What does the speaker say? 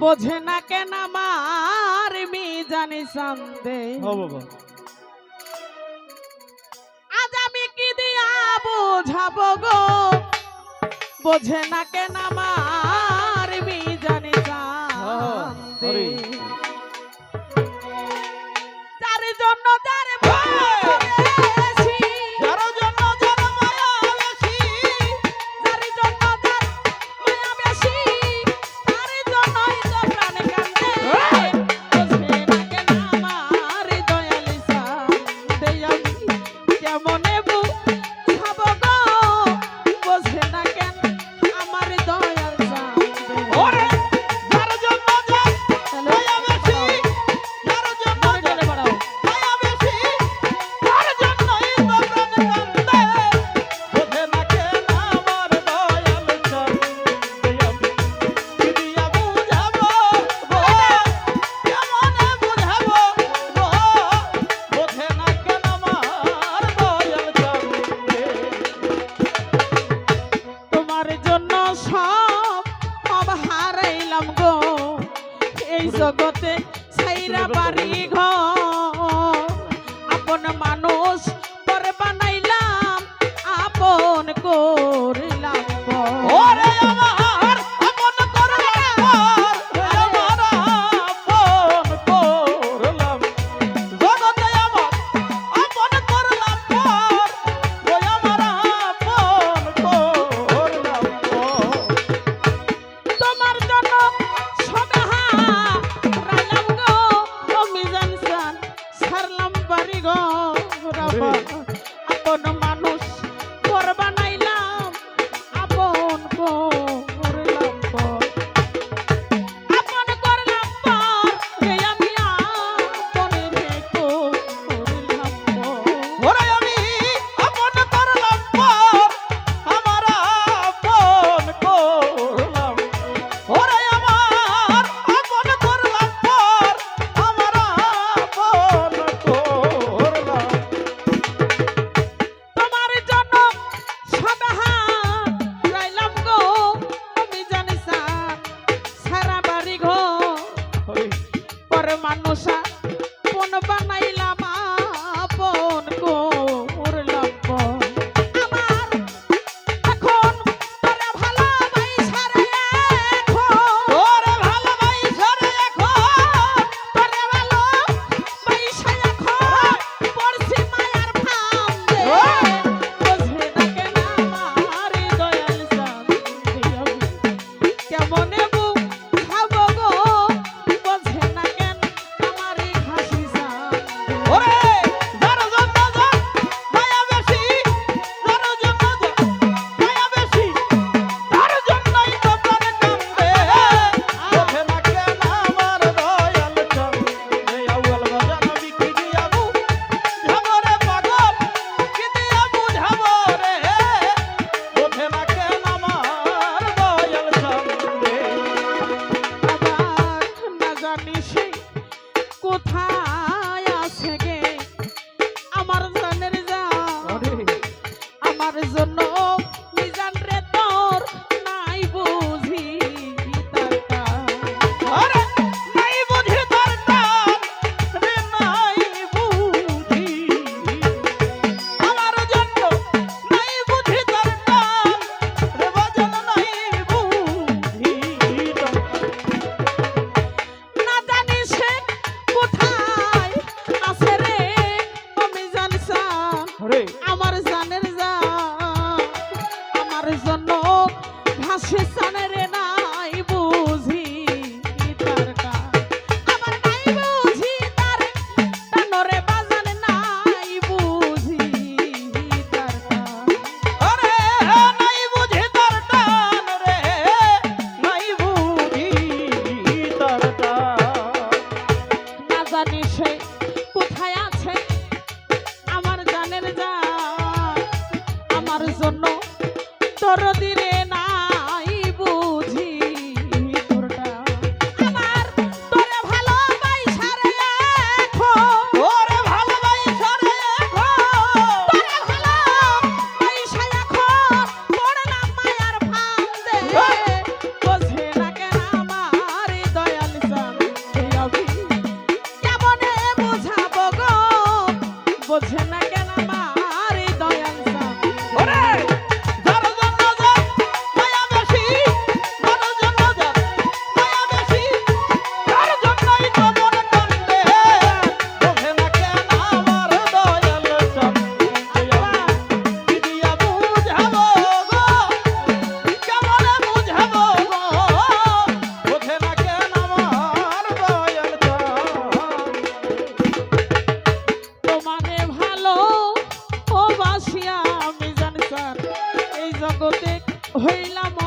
বোঝে না কেন আমার মিজানি সন্দে আজ আমি কি দিয়া বোঝাবো গো বোঝে না কেন আমার মিজানি সন্দে তার জন্য তার ভালোবাসি যার জন্য যার মায়া বেশি যার জন্য তার মায়া বেশি তার জন্যই তো প্রাণ কান্দে বোঝে না কেন আমার দয়াল সান্দে আমি কেমনে বুঝাবো গো বোঝে না কেন আমার দয়াল সান্দে ওরে যার জন্য যার মায়া বেশি যার জন্য চলে বাড়াও মায়া বেশি তার জন্যই তো প্রাণ কান্দে বোঝে না কেন আমার দয়াল সান্দে আমি কি দিয়া বুঝাবো গো কেমনে বুঝাবো গো বোঝে না কেন আমার দয়াল সান্দে তোমার জন্য সব হারাইলাম গো এই জগতে ছাইরা বাড়ি ঘর আপন মানুষ পরে বানাইলাম আপন করলাম ওরে আমার আপন করলাম আমার আপন করলাম জগতে আমার আপন করলাম ওই আমার আপন করলাম তোমার জন্য সবে হারাইলাম গো মিজান সান ছাড়লাম বাড়ি ঘর আপন মানুষ পর বানাইলাম আপন করলাম আপন করলাম এই আমি আপন রেখো করলাম ওরে আমি আপন করলাম আমার আপন করলাম ওরে আমার আপন করলাম আমার আপন করলাম তোমার জন্য সবে হারাইলাম গো আমি জানি সারা বাড়ি ঘর পর মানুষ আপন বানাইলাম আপন করলাম আমার এখন তোরে ভালোবাসা রে এখন তোরে ভালোবাসা রে এখন তোরে ভালোবাসা এখন পড়ছি মায়ার ফান্দে বোঝে না কেন আমার দয়াল সান্দে আমি কেমনে বুঝাবো গো বোঝে না কেন আমার ঘাসি সান্দে ওরে যার জন্য যার মায়া বেশি যার জন্য যার মায়া বেশি তার জন্যই তো প্রাণ কান্দে বোঝে না কেন আমার দয়াল সান্দে আউয়াল বাজান আমি কি দিয়া বুঝাবো রে পাগল কি দিয়া বুঝাবো রে বোঝে না কেন আমার দয়াল সান্দে আবার না জানি সে কোথায় আছে গে আমার জানের জান আমার জন্য মিজান রে তোর নাই বুঝি তার টান আরে নাই বুঝি তার টান রে নাই বুঝি আমার জন্য নাই বুঝি তার টান রে বাজান নাই বুঝি না জানি সে কোথায় আছে রে আমি জানসান আমার জানের জান আমার জন্য ভাসে জানের নাই বুঝি তার টান আমার নাই বুঝি তার টান রে বাজান নাই বুঝি তার টান আরে নাই বুঝি তার টান রে নাই বুঝি তার টান না জানি সে কোথায় আছে আমার জানের জান আমার জন্য তোর দিরে নাই বুঝি তোর টান আমার তোরে ভালোবাসা রে এখন তোরে ভালোবাসা রে এখন তোরে ভালোবাসা এখন পড়লাম মায়ার ফান্দে বোঝে না কেন আমার দয়াল জগতে হইলাম